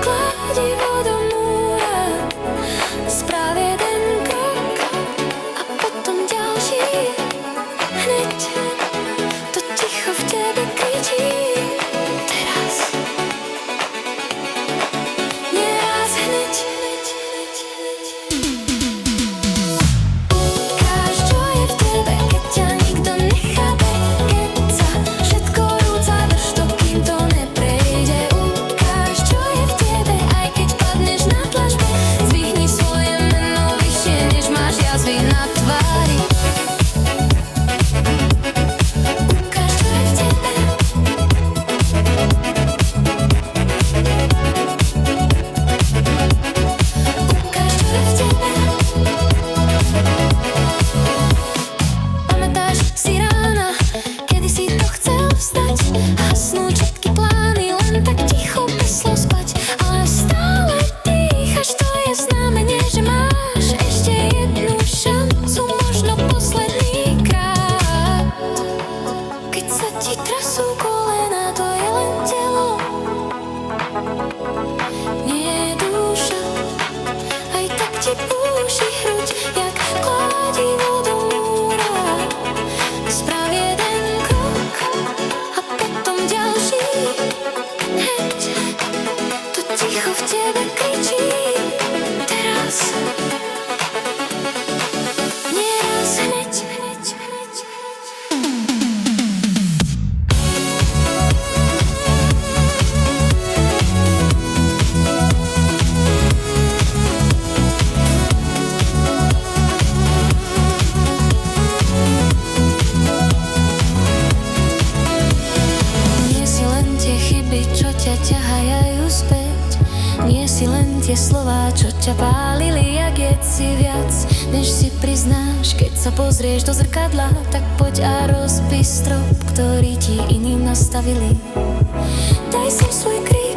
kladivo do múra. Správ jeden krok a potom ďalší. Hneď to ticho v tebe kričí. Teraz, nieraz hneď. Ukáž, čo je v tebe, keď ťa nikto nechápe. Keď sa všetko rúca, drž to, kým to neprejde. Ukáž, čo je v tebe, aj keď padneš na dlažbe. Zdvihni svoje meno vyššie, než máš jazvy na tvári. Ukáž, čo je v tebe. Ukáž, čo je v tebe. Pamätáš si rána, kedy si to chcel vstať? Hasnú všetky plány, len tak ticho bez slov spať. Ale stále dýchaš, to je znamenie, že máš ešte jednu šancu, možno posledný krát. Keď sa ti trasú kolena, to je len telo, nie je duša. Aj tak ti búši hruď, jak kladivo do múra. Správ jeden krok a potom ďalší. Hneď to ticho v tebe kričí. Teraz, nieraz hneď. Nie si len tie chyby, čo ťa ťahajú späť. Nie si len tie slová, čo ťa pálili, jak jed si viac, než si priznáš. Keď sa pozrieš do zrkadla, tak poď a rozbij strop, ktorý ti iným nastavili. Daj sem svoj krík.